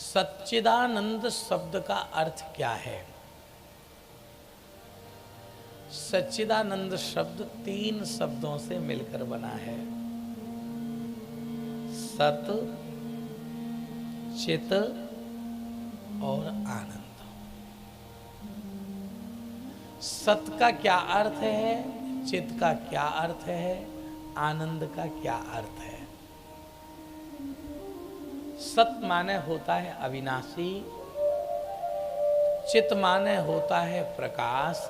सच्चिदानंद शब्द का अर्थ क्या है? सच्चिदानंद शब्द 3 शब्दों से मिलकर बना है। सत, चित और आनंद। सत का क्या अर्थ है, चित का क्या अर्थ है, आनंद का क्या अर्थ है? सत माने होता है अविनाशी, चित माने होता है प्रकाश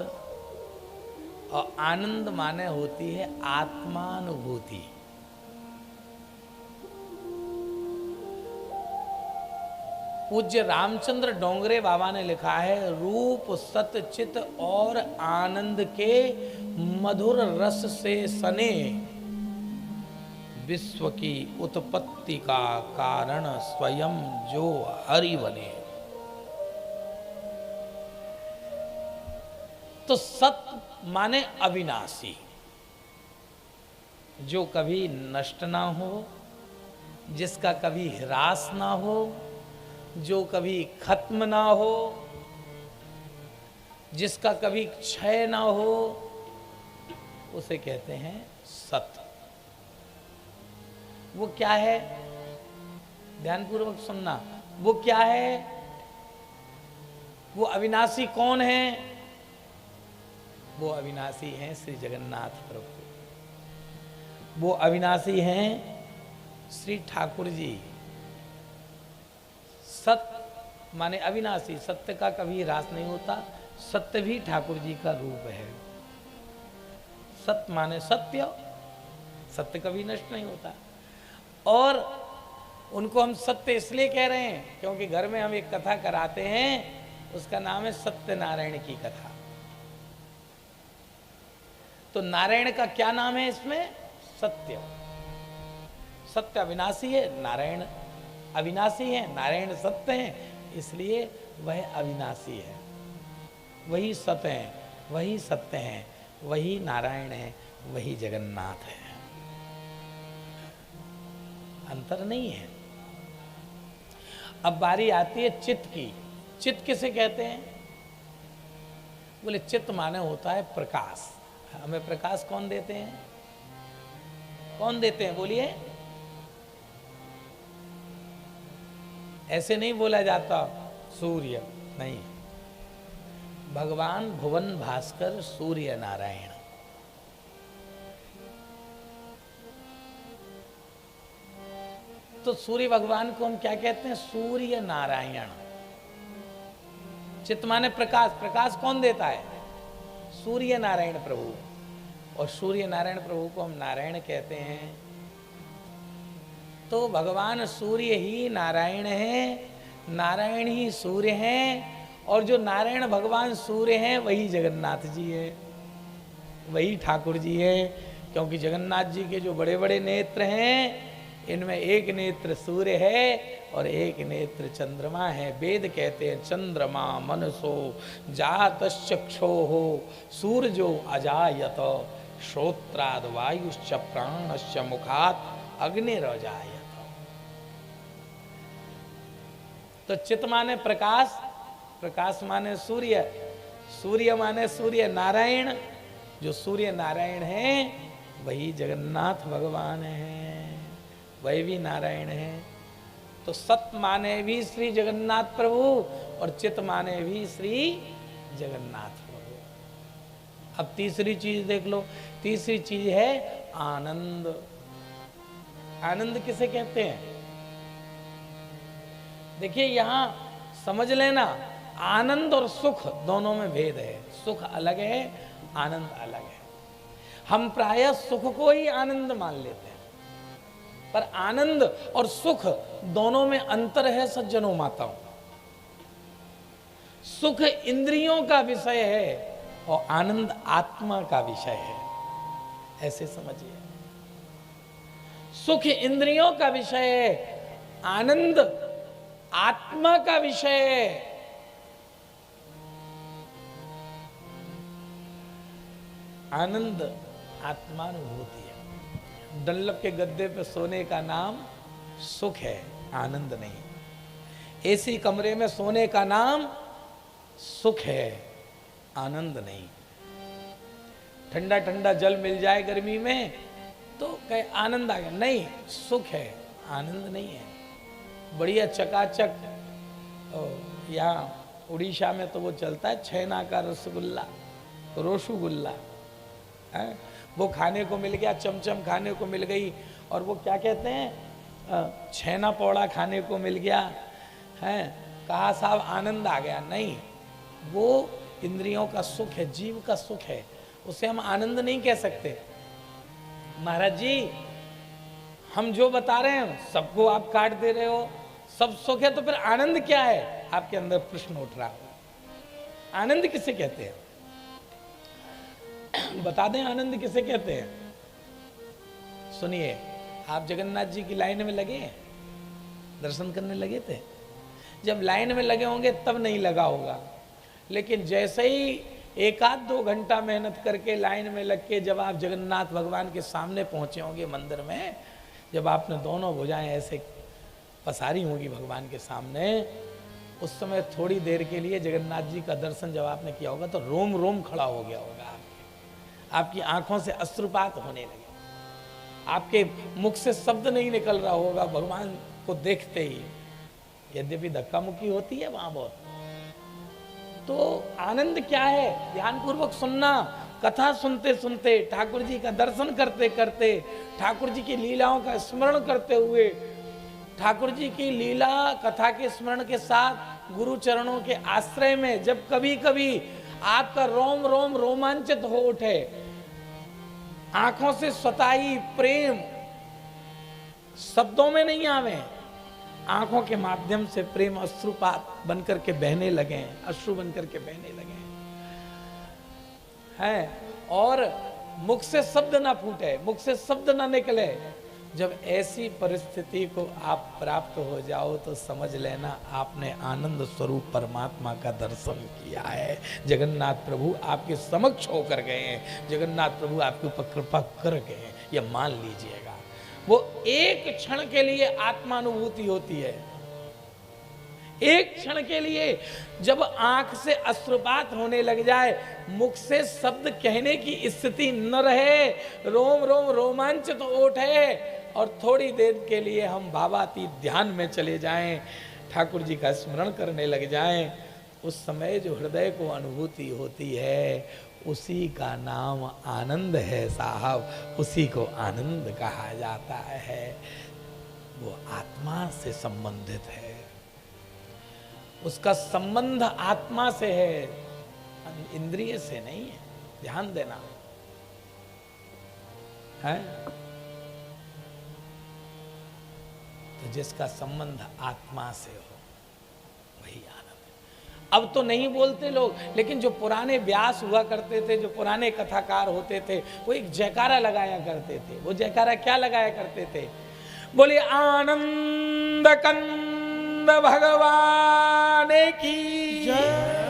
और आनंद माने होती है आत्मानुभूति। पूज्य रामचंद्र डोंगरे बाबा ने लिखा है, रूप सत चित और आनंद के मधुर रस से सने विश्व की उत्पत्ति का कारण स्वयं जो हरि बने। तो सत माने अविनाशी, जो कभी नष्ट ना हो, जिसका कभी ह्रास ना हो, जो कभी खत्म ना हो, जिसका कभी क्षय ना हो, उसे कहते हैं सत। वो क्या है? ध्यानपूर्वक सुनना। वो क्या है? वो अविनाशी कौन है? वो अविनाशी हैं श्री जगन्नाथ प्रभु। वो अविनाशी हैं श्री ठाकुर जी। सत्य माने अविनाशी, सत्य का कभी ह्रास नहीं होता। सत्य भी ठाकुर जी का रूप है। सत्य माने सत्य, सत्य कभी नष्ट नहीं होता। और उनको हम सत्य इसलिए कह रहे हैं क्योंकि घर में हम एक कथा कराते हैं, उसका नाम है सत्यनारायण की कथा। तो नारायण का क्या नाम है इसमें? सत्य। सत्य अविनाशी है, नारायण अविनाशी है, नारायण सत्य है, इसलिए वह अविनाशी है। वही सत्य है, वही सत्य है, वही नारायण है, वही जगन्नाथ है। अंतर नहीं है। अब बारी आती है चित्त की। चित्त किसे कहते हैं? बोले चित्त माने होता है प्रकाश। हमें प्रकाश कौन देते हैं? कौन देते हैं? बोलिए। ऐसे नहीं बोला जाता सूर्य, नहीं। भगवान भुवन भास्कर सूर्य नारायण। तो सूर्य भगवान को हम क्या कहते हैं? सूर्य नारायण। चित्त माने प्रकाश। प्रकाश कौन देता है? सूर्य नारायण प्रभु। और सूर्य नारायण प्रभु को हम नारायण कहते हैं। तो भगवान सूर्य ही नारायण है, नारायण ही सूर्य हैं, और जो नारायण भगवान सूर्य हैं वही जगन्नाथ जी है, वही ठाकुर जी है। क्योंकि जगन्नाथ जी के जो बड़े बड़े नेत्र हैं, इनमें एक नेत्र सूर्य है और एक नेत्र चंद्रमा है। वेद कहते हैं चंद्रमा मनसो जातश्चक्षो हो सूर्यो अजायत श्रोत्राद वायुश्च प्राणश्च मुखात अग्निरजायत। तो चित्त माने प्रकाश, प्रकाश माने सूर्य, सूर्य माने सूर्य नारायण। जो सूर्य नारायण है वही जगन्नाथ भगवान है, वही भी नारायण है। तो सत माने भी श्री जगन्नाथ प्रभु और चित माने भी श्री जगन्नाथ प्रभु। अब तीसरी चीज देख लो। तीसरी चीज है आनंद। आनंद किसे कहते हैं? देखिए यहां समझ लेना, आनंद और सुख दोनों में भेद है। सुख अलग है, आनंद अलग है। हम प्रायः सुख को ही आनंद मान लेते हैं, पर आनंद और सुख दोनों में अंतर है सज्जनों माताओं। सुख इंद्रियों का विषय है और आनंद आत्मा का विषय है। ऐसे समझिए, सुख इंद्रियों का विषय है, आनंद आत्मा का विषय है। आनंद आत्मानुभूति है। डल्लभ के गद्दे पे सोने का नाम सुख है, आनंद नहीं। एसी कमरे में सोने का नाम सुख है, आनंद नहीं। ठंडा ठंडा जल मिल जाए गर्मी में तो कहे आनंद आ गया, नहीं, सुख है, आनंद नहीं है। बढ़िया चकाचक, यहाँ उड़ीसा में तो वो चलता है छैना का रसगुल्ला, रोशुगुल्ला है, वो खाने को मिल गया, चमचम खाने को मिल गई, और वो क्या कहते हैं, छैना पौड़ा खाने को मिल गया है, कहा साहब आनंद आ गया। नहीं, वो इंद्रियों का सुख है, जीव का सुख है, उसे हम आनंद नहीं कह सकते। महाराज जी, हम जो बता रहे हैं सबको आप काट दे रहे हो, सब सुख है, तो फिर आनंद क्या है? आपके अंदर प्रश्न उठ रहा है, आनंद किसे कहते हैं? बता दें आनंद किसे कहते हैं। सुनिए, आप जगन्नाथ जी की लाइन में लगे हैं, दर्शन करने लगे थे, जब लाइन में लगे होंगे तब नहीं लगा होगा, लेकिन जैसे ही एक आध 2 घंटा मेहनत करके लाइन में लग के जब आप जगन्नाथ भगवान के सामने पहुंचे होंगे मंदिर में, जब आपने दोनों भुजाएं ऐसे पसारी होंगी भगवान के सामने, उस समय थोड़ी देर के लिए जगन्नाथ जी का दर्शन जब आपने किया होगा तो रोम रोम खड़ा हो गया होगा, आपकी आंखों से अश्रुपात होने लगे, आपके मुख से शब्द नहीं निकल रहा होगा भगवान को देखते ही, यद्यपि धक्का मुक्की होती है वहां बहुत। तो आनंद क्या है? ध्यानपूर्वक सुनना, कथा सुनते सुनते, ठाकुर जी का दर्शन करते करते, ठाकुर जी की लीलाओं का स्मरण करते हुए, ठाकुर जी की लीला कथा के स्मरण के साथ गुरु चरणों के आश्रय में जब कभी कभी आपका रोम रोम रोमांचित हो उठे, आंखों से स्वताई प्रेम शब्दों में नहीं आवे, आंखों के माध्यम से प्रेम अश्रुपात बनकर के बहने लगे, अश्रु बनकर के बहने लगे हैं, और मुख से शब्द ना फूटे, मुख से शब्द ना निकले। जब ऐसी परिस्थिति को आप प्राप्त हो जाओ तो समझ लेना आपने आनंद स्वरूप परमात्मा का दर्शन किया है। जगन्नाथ प्रभु आपके समक्ष होकर गए हैं, जगन्नाथ प्रभु आपके ऊपर कृपा कर गए हैं, यह मान लीजिएगा। वो एक क्षण के लिए आत्मानुभूति होती है, एक क्षण के लिए जब आंख से अश्रुपात होने लग जाए, मुख से शब्द कहने की स्थिति न रहे, रोम रोम रोमांचित तो उठे और थोड़ी देर के लिए हम भावातीत ध्यान में चले जाएं, ठाकुर जी का स्मरण करने लग जाएं, उस समय जो हृदय को अनुभूति होती है उसी का नाम आनंद है साहब, उसी को आनंद कहा जाता है। वो आत्मा से संबंधित है, उसका संबंध आत्मा से है, इंद्रिय से नहीं है, ध्यान देना है। तो जिसका संबंध आत्मा से हो वही आनंद है। अब तो नहीं बोलते लोग, लेकिन जो पुराने व्यास हुआ करते थे, जो पुराने कथाकार होते थे, वो एक जयकारा लगाया करते थे। वो जयकारा क्या लगाया करते थे? बोले आनंद कंद भगवान की जय।